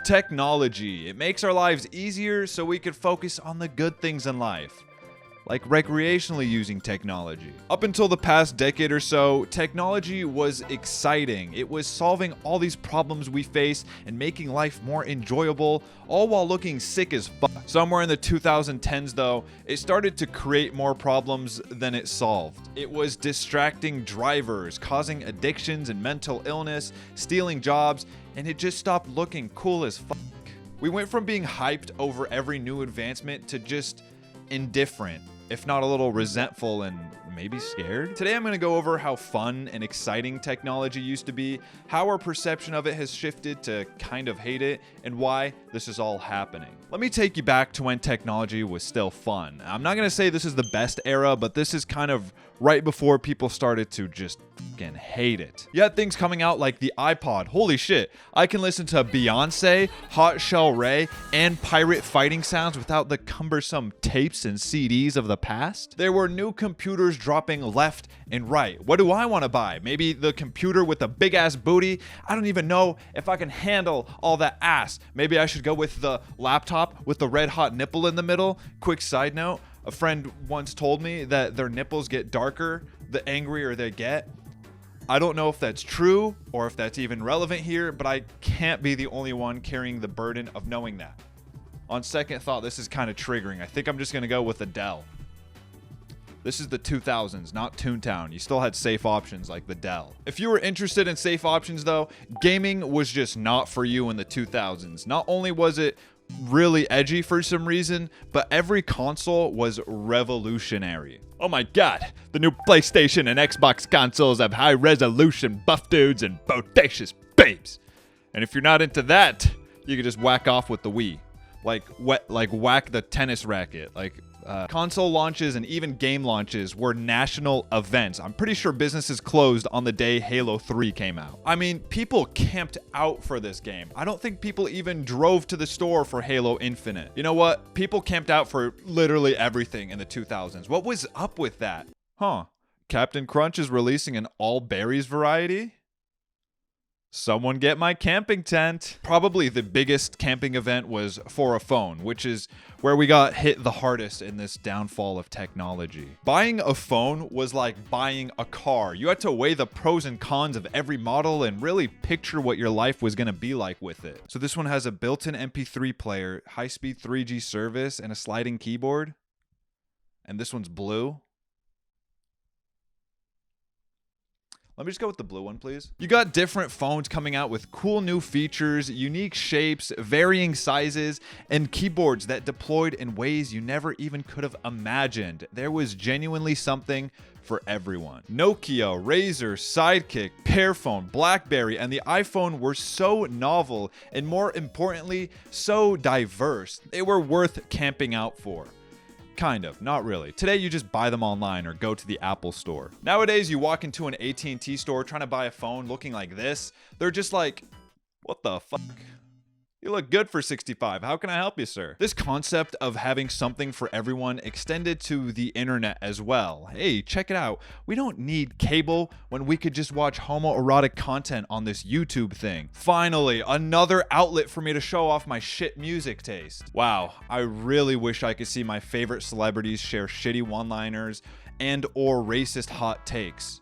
Technology. It makes our lives easier so we could focus on the good things in life, like recreationally using technology. Up until the past decade or so, technology was exciting. It was solving all these problems we face and making life more enjoyable, all while looking sick as fuck. Somewhere in the 2010s though, it started to create more problems than it solved. It was distracting drivers, causing addictions and mental illness, stealing jobs, and it just stopped looking cool as fuck. We went from being hyped over every new advancement to just indifferent, if not a little resentful and maybe scared. Today I'm going to go over how fun and exciting technology used to be, how our perception of it has shifted to kind of hate it, and why this is all happening. Let me take you back to when technology was still fun. I'm not going to say this is the best era, but this is kind of right before people started to just fucking hate it. You had things coming out like the iPod. Holy shit, I can listen to Beyonce, Hot Shell Ray, and pirate fighting sounds without the cumbersome tapes and CDs of the past. There were new computers dropping left and right. What do I want to buy? Maybe the computer with a big ass booty? I don't even know if I can handle all that ass. Maybe I should go with the laptop with the red hot nipple in the middle. Quick side note, a friend once told me that their nipples get darker the angrier they get. I don't know if that's true or if that's even relevant here, but I can't be the only one carrying the burden of knowing that. On second thought, this is kind of triggering. I think I'm just going to go with the Dell. This is the 2000s, not Toontown. You still had safe options like the Dell. If you were interested in safe options though, gaming was just not for you in the 2000s. Not only was it really edgy for some reason, but every console was revolutionary. Oh my god, the new PlayStation and Xbox consoles have high resolution buff dudes and bodacious babes. And if you're not into that, you can just whack off with the Wii. Like whack the tennis racket. Console launches and even game launches were national events. I'm pretty sure businesses closed on the day Halo 3 came out. I mean, people camped out for this game. I don't think people even drove to the store for Halo Infinite. You know what? People camped out for literally everything in the 2000s. What was up with that? Huh. Captain Crunch is releasing an all berries variety? Someone get my camping tent. Probably the biggest camping event was for a phone, which is where we got hit the hardest in this downfall of technology. Buying a phone was like buying a car. You had to weigh the pros and cons of every model and really picture what your life was going to be like with it. So this one has a built-in MP3 player, high-speed 3G service, and a sliding keyboard. And this one's blue. Let me just go with the blue one, please. You got different phones coming out with cool new features, unique shapes, varying sizes, and keyboards that deployed in ways you never even could have imagined. There was genuinely something for everyone. Nokia, Razr, Sidekick, Pearphone, BlackBerry, and the iPhone were so novel and, more importantly, so diverse. They were worth camping out for. Kind of, not really. Today you just buy them online or go to the Apple store. Nowadays you walk into an AT&T store trying to buy a phone looking like this. They're just like, what the fuck? You look good for 65. How can I help you, sir? This concept of having something for everyone extended to the internet as well. Hey, check it out. We don't need cable when we could just watch homoerotic content on this YouTube thing. Finally, another outlet for me to show off my shit music taste. Wow, I really wish I could see my favorite celebrities share shitty one-liners and or racist hot takes.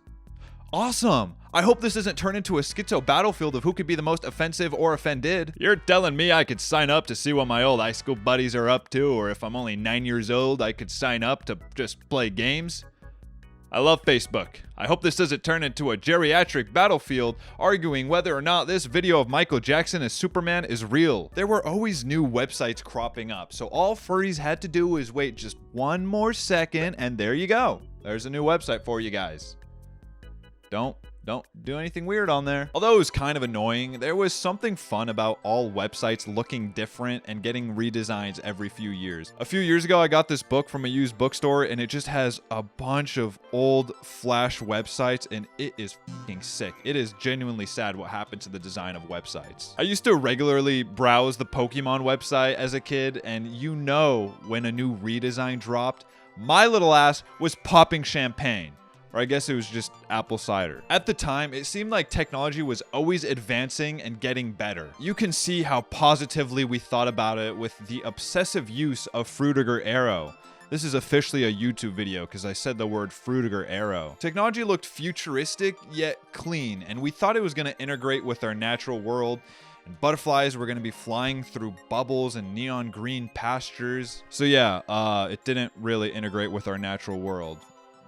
Awesome! I hope this doesn't turn into a schizo battlefield of who could be the most offensive or offended. You're telling me I could sign up to see what my old high school buddies are up to, or if I'm only 9 years old, I could sign up to just play games? I love Facebook. I hope this doesn't turn into a geriatric battlefield arguing whether or not this video of Michael Jackson as Superman is real. There were always new websites cropping up, so all furries had to do was wait just one more second, and there you go. There's a new website for you guys. Don't do anything weird on there. Although it was kind of annoying, there was something fun about all websites looking different and getting redesigns every few years. A few years ago, I got this book from a used bookstore and it just has a bunch of old Flash websites and it is fucking sick. It is genuinely sad what happened to the design of websites. I used to regularly browse the Pokemon website as a kid, and you know when a new redesign dropped, my little ass was popping champagne. Or I guess it was just apple cider. At the time, it seemed like technology was always advancing and getting better. You can see how positively we thought about it with the obsessive use of Frutiger Arrow. This is officially a YouTube video because I said the word Frutiger Arrow. Technology looked futuristic yet clean, and we thought it was going to integrate with our natural world. And butterflies were going to be flying through bubbles and neon green pastures. So yeah, it didn't really integrate with our natural world.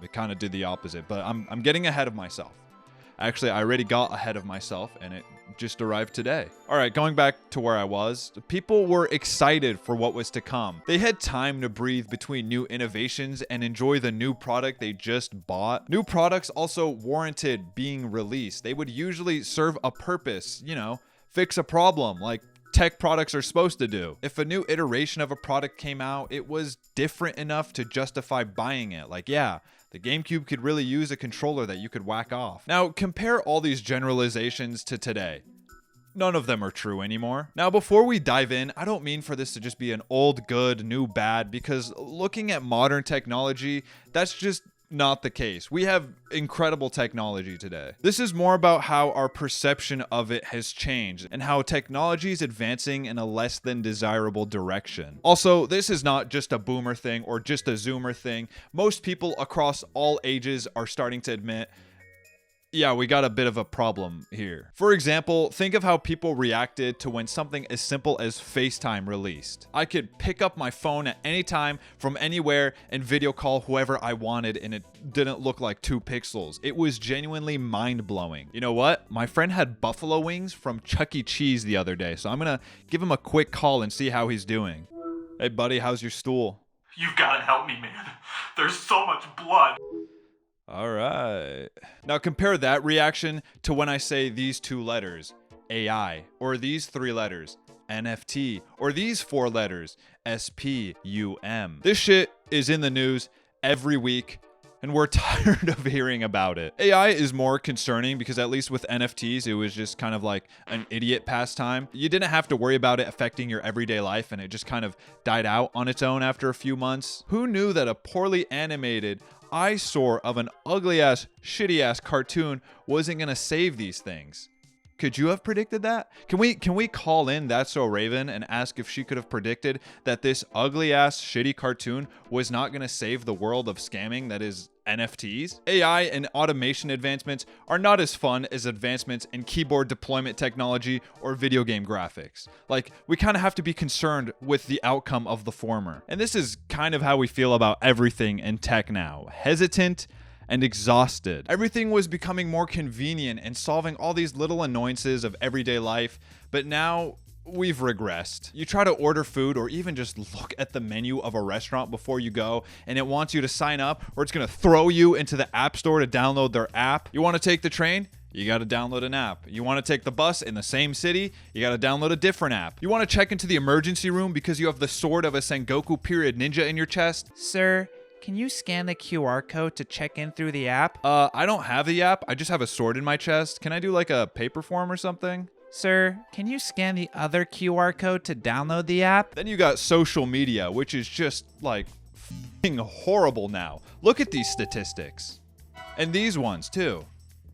It kind of did the opposite, but I'm getting ahead of myself. Actually, I already got ahead of myself, and it just arrived today. All right, going back to where I was, people were excited for what was to come. They had time to breathe between new innovations and enjoy the new product they just bought. New products also warranted being released. They would usually serve a purpose, you know, fix a problem like tech products are supposed to do. If a new iteration of a product came out, it was different enough to justify buying it. Like, yeah, the GameCube could really use a controller that you could whack off. Now, compare all these generalizations to today. None of them are true anymore. Now, before we dive in, I don't mean for this to just be an old good, new bad, because looking at modern technology, that's just not the case. We have incredible technology today. This is more about how our perception of it has changed and how technology is advancing in a less than desirable direction. Also, this is not just a boomer thing or just a zoomer thing. Most people across all ages are starting to admit, yeah, we got a bit of a problem here. For example, think of how people reacted to when something as simple as FaceTime released. I could pick up my phone at any time from anywhere and video call whoever I wanted, and it didn't look like 2 pixels. It was genuinely mind-blowing. You know what? My friend had buffalo wings from Chuck E. Cheese the other day, so I'm gonna give him a quick call and see how he's doing. Hey buddy, how's your stool? You've gotta help me, man. There's so much blood. All right. Now compare that reaction to when I say these 2 letters, AI, or these 3 letters, NFT, or these 4 letters, SPUM. This shit is in the news every week, and we're tired of hearing about it. AI is more concerning because at least with NFTs, it was just kind of like an idiot pastime. You didn't have to worry about it affecting your everyday life, and it just kind of died out on its own after a few months. Who knew that a poorly animated eyesore of an ugly-ass, shitty-ass cartoon wasn't gonna save these things? Could you have predicted that? Can we call in That's So Raven and ask if she could have predicted that this ugly-ass, shitty cartoon was not gonna save the world of scamming that is NFTs? AI and automation advancements are not as fun as advancements in keyboard deployment technology or video game graphics. Like, we kind of have to be concerned with the outcome of the former. And this is kind of how we feel about everything in tech now. Hesitant and exhausted. Everything was becoming more convenient and solving all these little annoyances of everyday life, but now we've regressed. You try to order food or even just look at the menu of a restaurant before you go, and it wants you to sign up, or it's gonna throw you into the app store to download their app. You wanna take the train? You gotta download an app. You wanna take the bus in the same city? You gotta download a different app. You wanna check into the emergency room because you have the sword of a Sengoku period ninja in your chest? Sir, can you scan the QR code to check in through the app? I don't have the app. I just have a sword in my chest. Can I do like a paper form or something? Sir, can you scan the other QR code to download the app? Then you got social media, which is just like f***ing horrible now. Look at these statistics. And these ones too.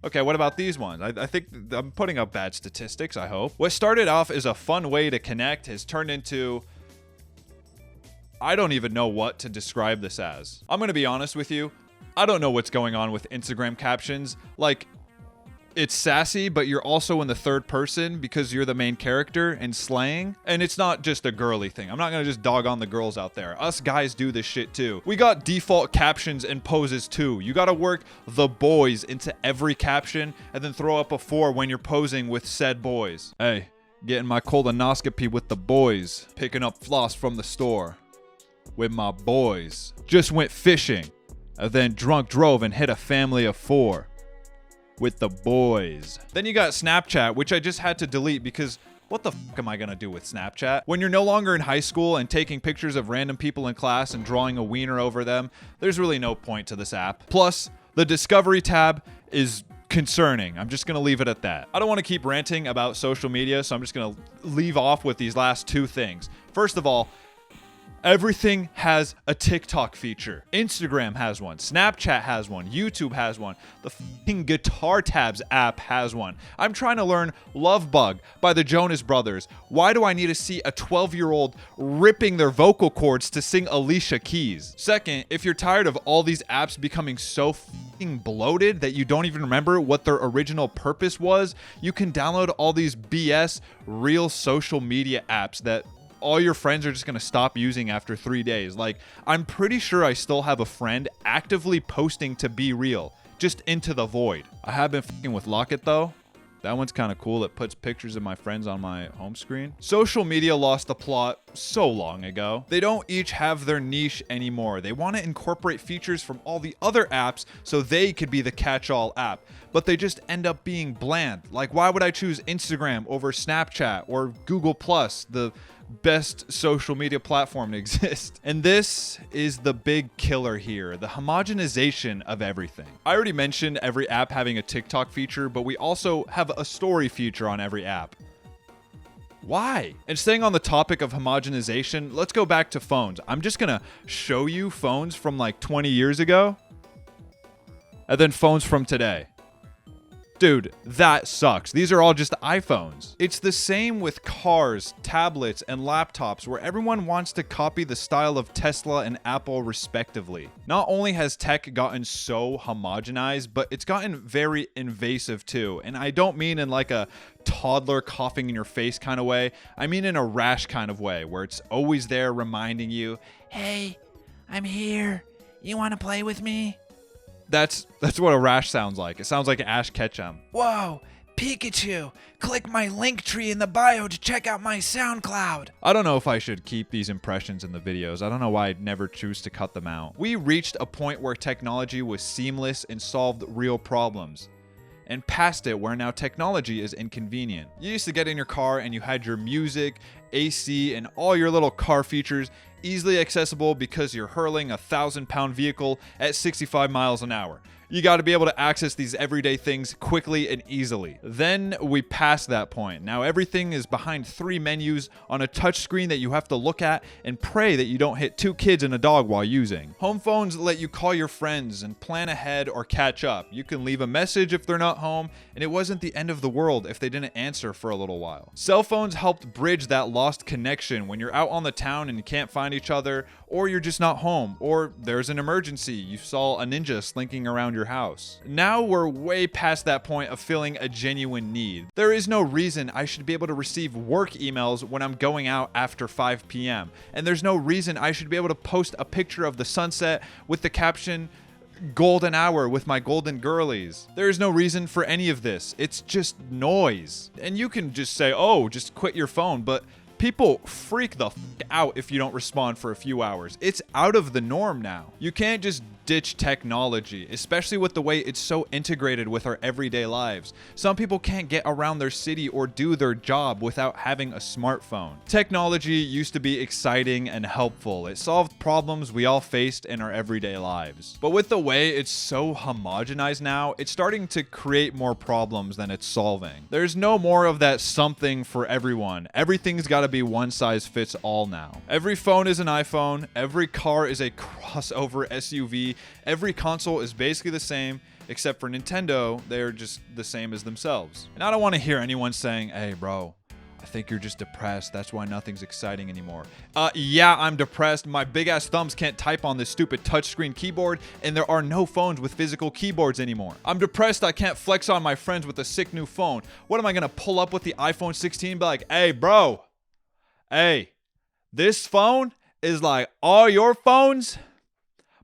Okay, what about these ones? I think I'm putting up bad statistics, I hope. What started off as a fun way to connect has turned into... I don't even know what to describe this as. I'm gonna be honest with you. I don't know what's going on with Instagram captions. Like, it's sassy, but you're also in the third person because you're the main character and slaying. And it's not just a girly thing. I'm not gonna just dog on the girls out there. Us guys do this shit too. We got default captions and poses too. You gotta work the boys into every caption and then throw up a 4 when you're posing with said boys. Hey, getting my colonoscopy with the boys. Picking up floss from the store with my boys. Just went fishing and then drunk drove and hit a family of 4 with the boys. Then you got Snapchat, which I just had to delete because what the fuck am I gonna do with Snapchat? When you're no longer in high school and taking pictures of random people in class and drawing a wiener over them, there's really no point to this app. Plus, the Discovery tab is concerning. I'm just gonna leave it at that. I don't want to keep ranting about social media, so I'm just gonna leave off with these last 2 things. First of all, Everything has a TikTok feature. Instagram has one. Snapchat has one. YouTube has one. The fucking Guitar Tabs app has one. I'm trying to learn Love Bug by the Jonas Brothers. Why do I need to see a 12-year-old ripping their vocal cords to sing Alicia Keys? Second, if you're tired of all these apps becoming so fucking bloated that you don't even remember what their original purpose was, you can download all these BS real social media apps that all your friends are just going to stop using after 3 days. Like, I'm pretty sure I still have a friend actively posting to Be Real, just into the void. I have been fucking with Locket though. That one's kind of cool. It puts pictures of my friends on my home screen. Social media lost the plot so long ago. They don't each have their niche anymore. They want to incorporate features from all the other apps so they could be the catch-all app, but they just end up being bland. Like, why would I choose Instagram over Snapchat or Google Plus, the best social media platform to exist? And this is the big killer here, the homogenization of everything. I already mentioned every app having a TikTok feature, but we also have a story feature on every app. Why? And staying on the topic of homogenization, let's go back to phones. I'm just gonna show you phones from like 20 years ago, and then phones from today. Dude, that sucks. These are all just iPhones. It's the same with cars, tablets, and laptops, where everyone wants to copy the style of Tesla and Apple respectively. Not only has tech gotten so homogenized, but it's gotten very invasive too. And I don't mean in like a toddler coughing in your face kind of way. I mean in a rash kind of way, where it's always there reminding you, Hey, I'm here. You want to play with me? That's what a rash sounds like. It sounds like Ash Ketchum. Whoa, Pikachu, click my link tree in the bio to check out my SoundCloud. I don't know if I should keep these impressions in the videos. I don't know why I'd never choose to cut them out. We reached a point where technology was seamless and solved real problems. And past it, where now technology is inconvenient. You used to get in your car and you had your music, AC, and all your little car features easily accessible because you're hurling a 1,000-pound vehicle at 65 miles an hour. You got to be able to access these everyday things quickly and easily. Then we passed that point. Now everything is behind 3 menus on a touchscreen that you have to look at and pray that you don't hit 2 kids and a dog while using. Home phones let you call your friends and plan ahead or catch up. You can leave a message if they're not home, and it wasn't the end of the world if they didn't answer for a little while. Cell phones helped bridge that lost connection when you're out on the town and you can't find each other, or you're just not home, or there's an emergency. You saw a ninja slinking around your house. Now we're way past that point of feeling a genuine need. There is no reason I should be able to receive work emails when I'm going out after 5 p.m. And there's no reason I should be able to post a picture of the sunset with the caption, "Golden hour with my golden girlies." There is no reason for any of this. It's just noise. And you can just say, oh, just quit your phone, but people freak the f out if you don't respond for a few hours. It's out of the norm now. You can't just ditch technology, especially with the way it's so integrated with our everyday lives. Some people can't get around their city or do their job without having a smartphone. Technology used to be exciting and helpful. It solved problems we all faced in our everyday lives. But with the way it's so homogenized now, it's starting to create more problems than it's solving. There's no more of that something for everyone. Everything's got to be one size fits all now. Every phone is an iPhone. Every car is a crossover SUV. Every console is basically the same, except for Nintendo, they're just the same as themselves. And I don't want to hear anyone saying, hey bro, I think you're just depressed. That's why nothing's exciting anymore. Yeah, I'm depressed. My big ass thumbs can't type on this stupid touchscreen keyboard, and there are no phones with physical keyboards anymore. I'm depressed. I can't flex on my friends with a sick new phone. What am I gonna pull up with the iPhone 16 and be like, hey bro, hey, this phone is like all your phones,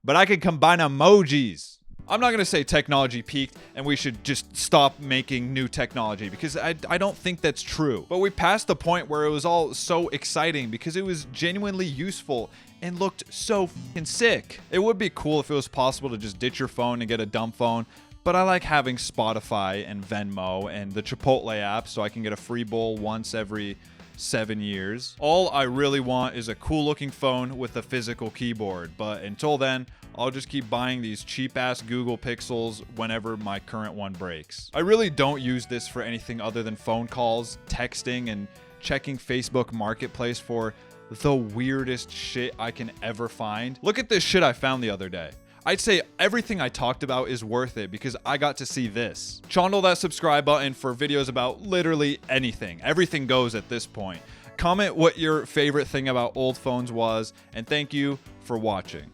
but I can combine emojis. I'm not going to say technology peaked and we should just stop making new technology, because I don't think that's true. But we passed the point where it was all so exciting because it was genuinely useful and looked so fucking sick. It would be cool if it was possible to just ditch your phone and get a dumb phone, but I like having Spotify and Venmo and the Chipotle app so I can get a free bowl once every 7 years. All I really want is a cool looking phone with a physical keyboard, but until then, I'll just keep buying these cheap ass Google Pixels whenever my current one breaks. I really don't use this for anything other than phone calls, texting, and checking Facebook Marketplace for the weirdest shit I can ever find. Look at this shit I found the other day. I'd say everything I talked about is worth it because I got to see this. Chondle that subscribe button for videos about literally anything. Everything goes at this point. Comment what your favorite thing about old phones was, and thank you for watching.